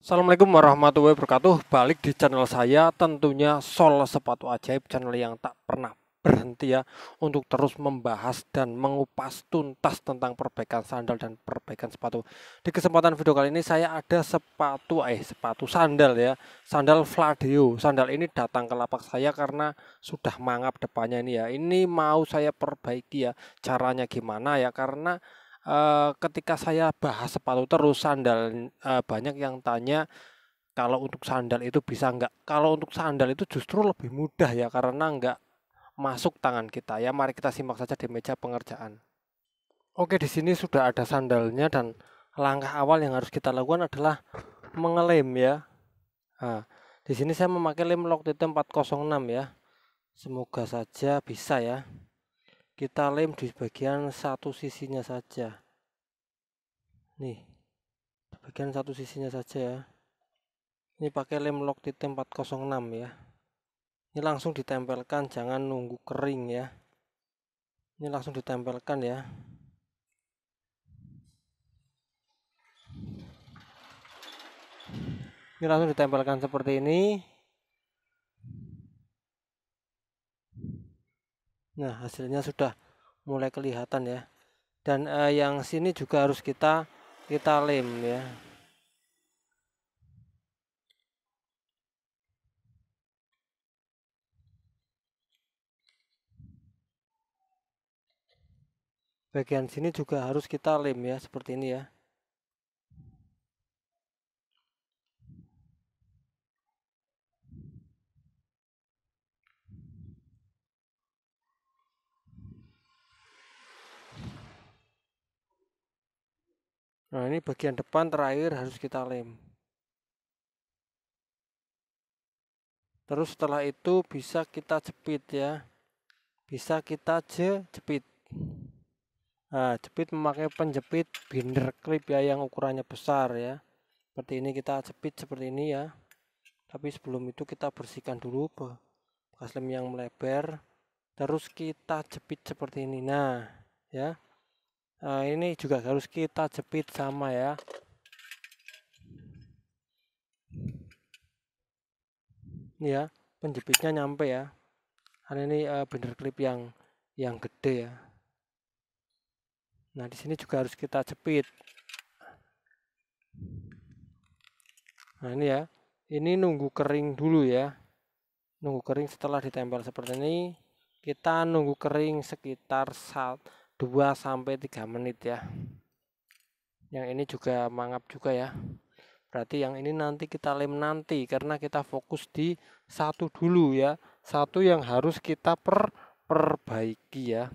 Assalamualaikum warahmatullahi wabarakatuh. Balik di channel saya, tentunya Sol Sepatu Ajaib, channel yang tak pernah berhenti ya untuk terus membahas dan mengupas tuntas tentang perbaikan sandal dan perbaikan sepatu. Di kesempatan video kali ini saya ada sepatu sandal ya, sandal Fladeo. Sandal ini datang ke lapak saya karena sudah mangap depannya ini ya. Ini mau saya perbaiki ya. Caranya gimana ya? Karena ketika saya bahas sepatu terus sandal, banyak yang tanya kalau untuk sandal itu bisa nggak? Kalau untuk sandal itu justru lebih mudah ya karena nggak masuk tangan kita ya. Mari kita simak saja di meja pengerjaan. Oke, di sini sudah ada sandalnya dan langkah awal yang harus kita lakukan adalah mengelem ya. Nah, di sini saya memakai lem Loctite 406 ya. Semoga saja bisa ya. Kita lem di bagian satu sisinya saja. Nih, bagian satu sisinya saja ya. Ini pakai lem Loctite 406 ya. Ini langsung ditempelkan, jangan nunggu kering ya. Ini langsung ditempelkan ya. Ini langsung ditempelkan seperti ini. Nah, hasilnya sudah mulai kelihatan ya. Dan yang sini juga harus kita lem ya. Bagian sini juga harus kita lem ya, seperti ini ya. Nah, ini bagian depan terakhir harus kita lem. Terus setelah itu bisa kita jepit ya. Bisa kita jepit. Nah, jepit memakai penjepit binder clip ya yang ukurannya besar ya. Seperti ini kita jepit seperti ini ya. Tapi sebelum itu kita bersihkan dulu bekas lem yang melebar. Terus kita jepit seperti ini. Nah, ya. Nah, ini juga harus kita jepit sama ya. Ini ya, penjepitnya nyampe ya. Karena ini binder clip yang gede ya. Nah, di sini juga harus kita jepit. Nah, ini ya. Ini nunggu kering dulu ya. Nunggu kering setelah ditempel seperti ini. Kita nunggu kering sekitar 2 sampai 3 menit ya. Yang ini juga mangap juga ya. Berarti yang ini nanti kita lem nanti karena kita fokus di satu dulu ya. Satu yang harus kita perbaiki ya.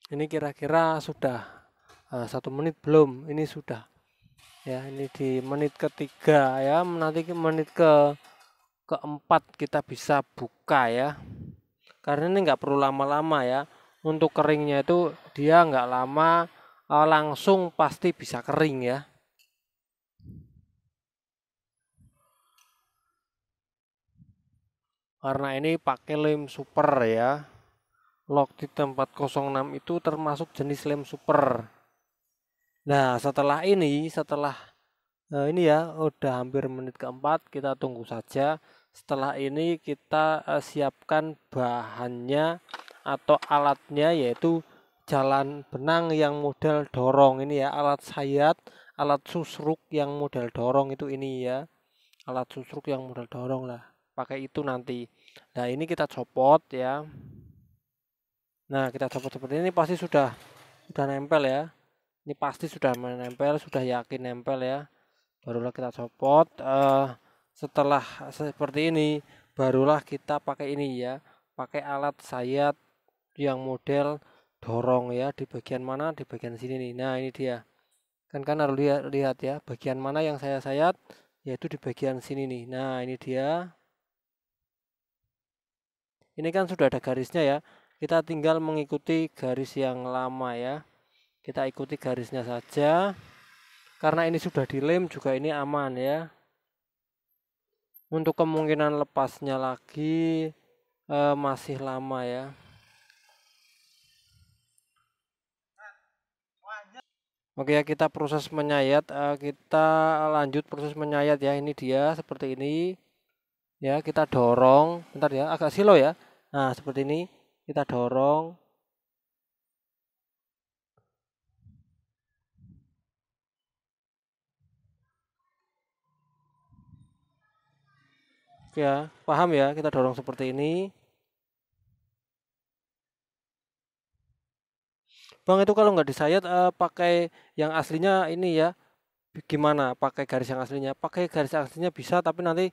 Ini kira-kira sudah 1 menit belum? Ini sudah ya. Ini di menit ketiga ya. Nanti menit keempat kita bisa buka ya. Karena ini nggak perlu lama-lama ya. Untuk keringnya itu dia nggak lama, langsung pasti bisa kering ya. Karena ini pakai lem super ya. Loctite 406 itu termasuk jenis lem super. Nah, setelah ini ya udah hampir menit keempat, kita tunggu saja. Setelah ini kita siapkan bahannya atau alatnya, yaitu jalan benang yang model dorong ini ya, alat sayat, alat susruk yang model dorong itu ini ya. Alat susruk yang model dorong lah. Pakai itu nanti. Nah, ini kita copot ya. Nah, kita copot seperti ini pasti sudah nempel ya. Ini pasti sudah menempel, sudah yakin nempel ya. Barulah kita copot. Setelah seperti ini, barulah kita pakai ini ya. Pakai alat sayat yang model dorong ya. Di bagian mana? Di bagian sini nih. Nah, ini dia. Kan harus lihat ya, bagian mana yang saya sayat, yaitu di bagian sini nih. Nah, ini dia. Ini kan sudah ada garisnya ya. Kita tinggal mengikuti garis yang lama ya. Kita ikuti garisnya saja. Karena ini sudah dilem juga ini aman ya. Untuk kemungkinan lepasnya lagi masih lama ya. Oke ya, kita proses menyayat, kita lanjut proses menyayat ya. Ini dia seperti ini ya, kita dorong. Bentar ya, agak silo ya. Nah, seperti ini kita dorong. Ya, paham ya, kita dorong seperti ini. Bang, itu kalau nggak disayat pakai yang aslinya ini ya. Gimana pakai garis yang aslinya? Pakai garis aslinya bisa, tapi nanti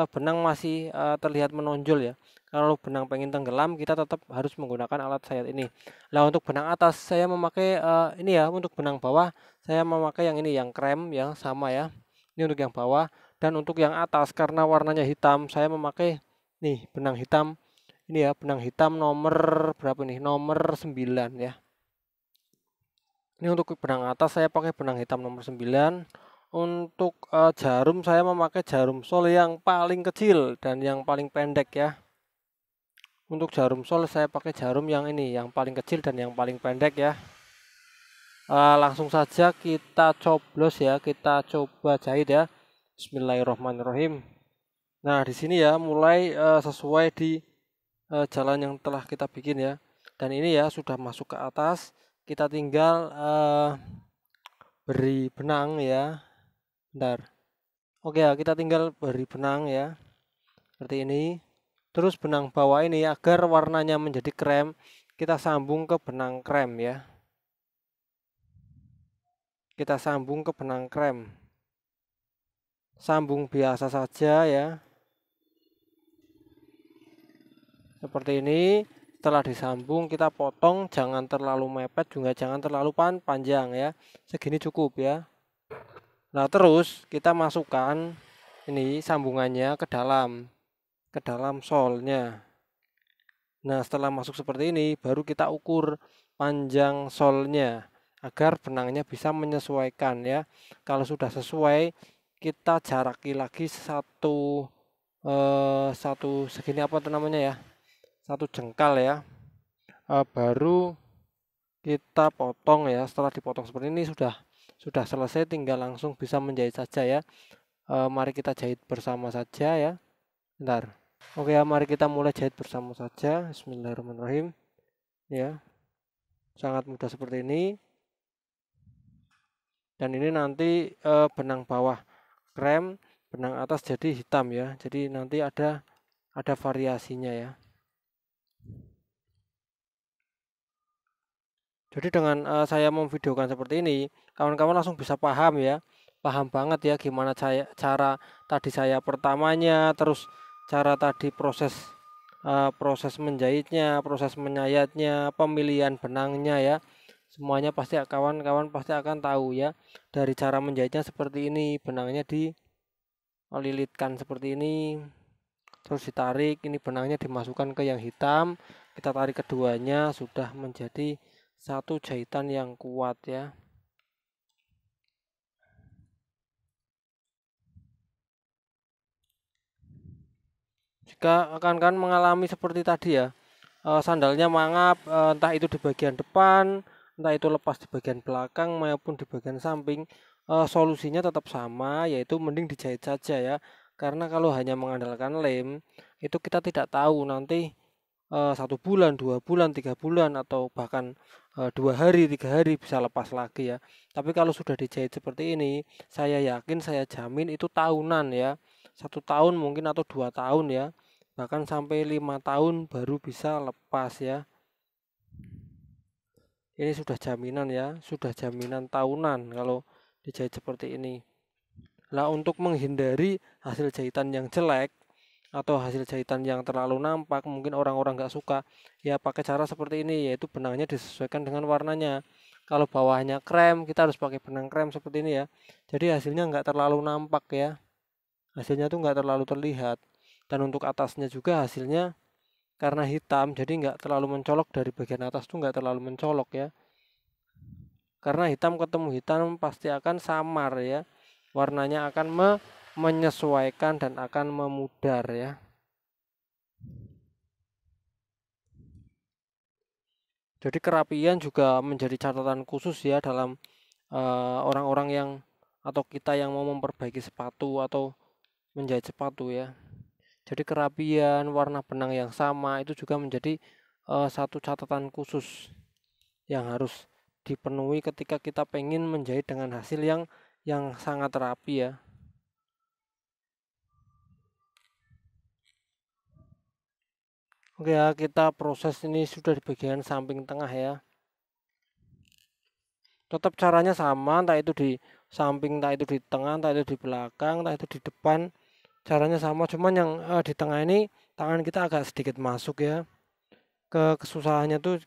benang masih terlihat menonjol ya. Kalau benang pengen tenggelam, kita tetap harus menggunakan alat sayat ini. Nah, untuk benang atas saya memakai ini ya. Untuk benang bawah saya memakai yang ini, yang krem yang sama ya. Ini untuk yang bawah, dan untuk yang atas karena warnanya hitam, saya memakai nih benang hitam. Ini ya, benang hitam nomor berapa nih? Nomor 9 ya. Ini untuk benang atas saya pakai benang hitam nomor 9. Untuk jarum saya memakai jarum sol yang paling kecil dan yang paling pendek ya. Untuk jarum sol saya pakai jarum yang ini, yang paling kecil dan yang paling pendek ya. Langsung saja kita coblos ya, kita coba jahit ya. Bismillahirrahmanirrahim. Nah, di sini ya mulai sesuai di jalan yang telah kita bikin ya. Dan ini ya sudah masuk ke atas, kita tinggal beri benang ya. Bentar. Oke ya, kita tinggal beri benang ya. Seperti ini. Terus benang bawah ini agar warnanya menjadi krem, kita sambung ke benang krem ya. Kita sambung ke benang krem. Sambung biasa saja ya. Seperti ini. Setelah disambung kita potong, jangan terlalu mepet juga jangan terlalu panjang ya. Segini cukup ya. Nah, terus kita masukkan ini sambungannya ke dalam solnya. Nah, setelah masuk seperti ini, baru kita ukur panjang solnya agar benangnya bisa menyesuaikan ya. Kalau sudah sesuai, kita jaraki lagi satu segini apa itu namanya ya, satu jengkal ya. Baru kita potong ya. Setelah dipotong seperti ini sudah selesai, tinggal langsung bisa menjahit saja ya. Mari kita jahit bersama saja ya. Bentar. Oke ya, mari kita mulai jahit bersama saja. Bismillahirrahmanirrahim. Ya, sangat mudah seperti ini. Dan ini nanti benang bawah krem, benang atas jadi hitam ya. Jadi nanti ada variasinya ya. Jadi dengan saya memvideokan seperti ini, kawan-kawan langsung bisa paham ya. Paham banget ya gimana cara tadi saya pertamanya, terus cara tadi proses menjahitnya, proses menyayatnya, pemilihan benangnya ya. Semuanya pasti kawan-kawan pasti akan tahu ya. Dari cara menjahitnya seperti ini, benangnya dililitkan seperti ini, terus ditarik, ini benangnya dimasukkan ke yang hitam, kita tarik keduanya, sudah menjadi satu jahitan yang kuat ya. Jika akan mengalami seperti tadi ya, sandalnya mangap, entah itu di bagian depan, entah itu lepas di bagian belakang maupun di bagian samping, solusinya tetap sama, yaitu mending dijahit saja ya. Karena kalau hanya mengandalkan lem, itu kita tidak tahu nanti 1 bulan, 2 bulan, 3 bulan, atau bahkan 2 hari, 3 hari bisa lepas lagi ya. Tapi kalau sudah dijahit seperti ini, saya yakin, saya jamin itu tahunan ya. 1 tahun mungkin atau 2 tahun ya, bahkan sampai 5 tahun baru bisa lepas ya. Ini sudah jaminan ya, sudah jaminan tahunan kalau dijahit seperti ini. Nah, untuk menghindari hasil jahitan yang jelek atau hasil jahitan yang terlalu nampak, mungkin orang-orang nggak suka, ya pakai cara seperti ini, yaitu benangnya disesuaikan dengan warnanya. Kalau bawahnya krem, kita harus pakai benang krem seperti ini ya. Jadi hasilnya nggak terlalu nampak ya. Hasilnya tuh nggak terlalu terlihat. Dan untuk atasnya juga hasilnya karena hitam, jadi nggak terlalu mencolok, dari bagian atas tuh nggak terlalu mencolok ya. Karena hitam ketemu hitam pasti akan samar ya. Warnanya akan menyesuaikan dan akan memudar ya. Jadi kerapian juga menjadi catatan khusus ya dalam orang-orang yang atau kita yang mau memperbaiki sepatu atau menjahit sepatu ya. Jadi kerapian, warna benang yang sama itu juga menjadi satu catatan khusus yang harus dipenuhi ketika kita pengen menjahit dengan hasil yang sangat rapi ya. Oke ya, kita proses ini sudah di bagian samping tengah ya. Tetap caranya sama, entah itu di samping, entah itu di tengah, entah itu di belakang, entah itu di depan. Caranya sama, cuman yang di tengah ini tangan kita agak sedikit masuk ya. Kesusahannya tuh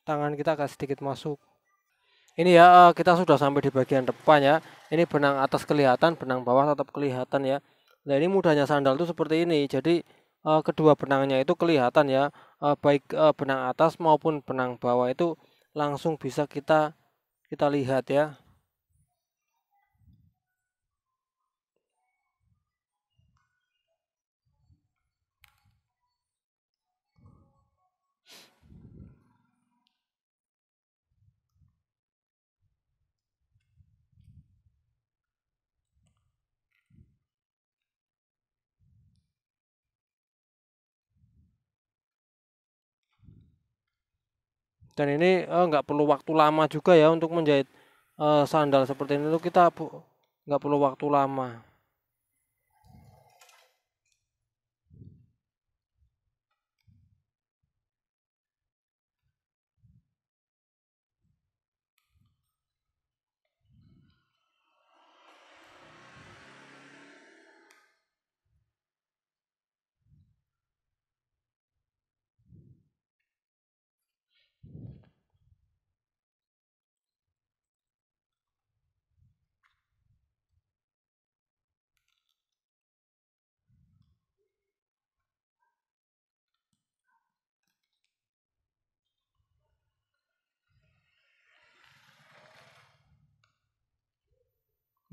tangan kita agak sedikit masuk. Ini ya, kita sudah sampai di bagian depan ya. Ini benang atas kelihatan, benang bawah tetap kelihatan ya. Nah ini mudahnya sandal tuh seperti ini. Jadi kedua benangnya itu kelihatan ya. Baik benang atas maupun benang bawah itu langsung bisa kita lihat ya. Dan ini nggak perlu waktu lama juga ya untuk menjahit sandal seperti ini tuh kita nggak perlu waktu lama.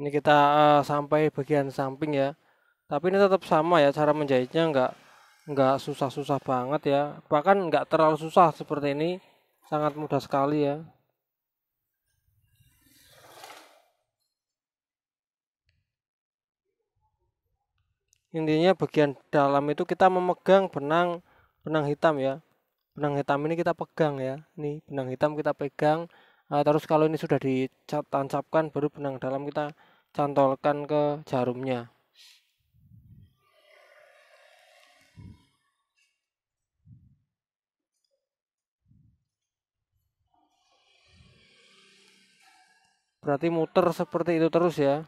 Ini kita sampai bagian samping ya. Tapi ini tetap sama ya, cara menjahitnya nggak susah-susah banget ya. Bahkan nggak terlalu susah seperti ini, sangat mudah sekali ya. Intinya bagian dalam itu kita memegang benang benang hitam ya. Benang hitam ini kita pegang ya. Ini benang hitam kita pegang. Terus kalau ini sudah ditancapkan, baru benang dalam kita cantolkan ke jarumnya. Berarti muter seperti itu terus ya.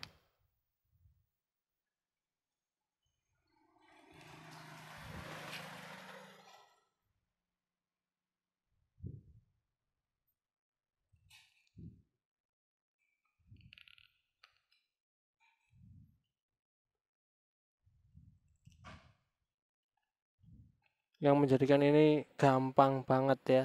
Yang menjadikan ini gampang banget ya.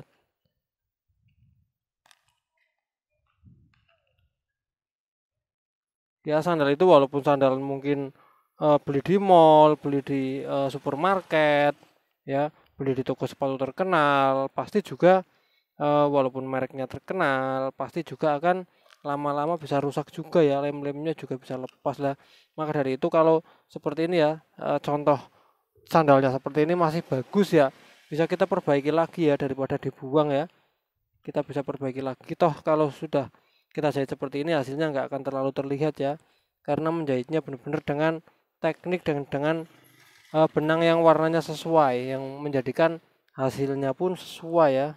Ya sandal itu walaupun sandal mungkin beli di mall, beli di supermarket, ya beli di toko sepatu terkenal, pasti juga walaupun mereknya terkenal, pasti juga akan lama-lama bisa rusak juga ya, lem-lemnya juga bisa lepas lah. Maka dari itu kalau seperti ini ya, contoh sandalnya seperti ini masih bagus ya, bisa kita perbaiki lagi ya daripada dibuang ya. Kita bisa perbaiki lagi. Toh kalau sudah kita jahit seperti ini hasilnya nggak akan terlalu terlihat ya, karena menjahitnya benar-benar dengan teknik dan dengan benang yang warnanya sesuai, yang menjadikan hasilnya pun sesuai ya.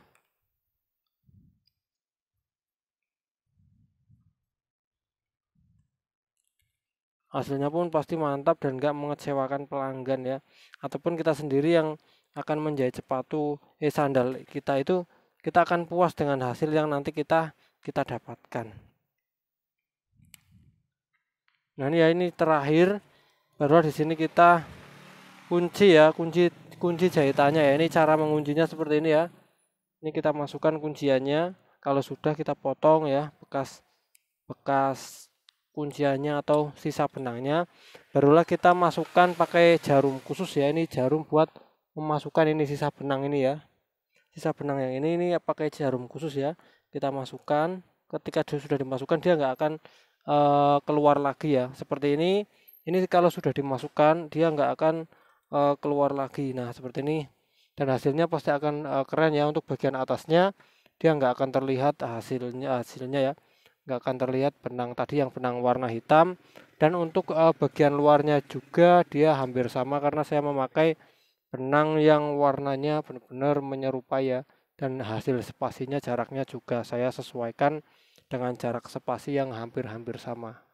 Hasilnya pun pasti mantap dan nggak mengecewakan pelanggan ya, ataupun kita sendiri yang akan menjahit sepatu sandal kita itu, kita akan puas dengan hasil yang nanti kita dapatkan. Nah ini ya, ini terakhir, baru di sini kita kunci ya, kunci jahitannya ya. Ini cara menguncinya seperti ini ya. Ini kita masukkan kunciannya. Kalau sudah kita potong ya bekas kunciannya atau sisa benangnya. Barulah kita masukkan pakai jarum khusus ya. Ini jarum buat memasukkan ini sisa benang ini ya. Sisa benang yang ini pakai jarum khusus ya. Kita masukkan. ketika dia sudah dimasukkan dia nggak akan keluar lagi ya. Seperti ini kalau sudah dimasukkan dia nggak akan keluar lagi. Nah seperti ini, dan hasilnya pasti akan keren ya. Untuk bagian atasnya dia nggak akan terlihat hasilnya ya, nggak akan terlihat benang tadi yang benang warna hitam. Dan untuk bagian luarnya juga dia hampir sama karena saya memakai benang yang warnanya benar-benar menyerupai ya. Dan hasil spasinya jaraknya juga saya sesuaikan dengan jarak spasi yang hampir-hampir sama.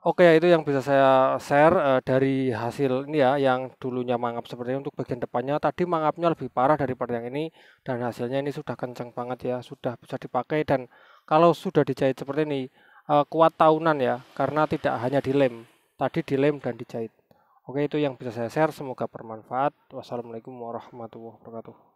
Oke, ya itu yang bisa saya share dari hasil ini ya, yang dulunya mangap seperti ini. Untuk bagian depannya tadi mangapnya lebih parah daripada yang ini, dan hasilnya ini sudah kencang banget ya, sudah bisa dipakai. Dan kalau sudah dijahit seperti ini kuat tahunan ya, karena tidak hanya dilem, tadi dilem dan dijahit. Oke, itu yang bisa saya share, semoga bermanfaat. Wassalamualaikum warahmatullahi wabarakatuh.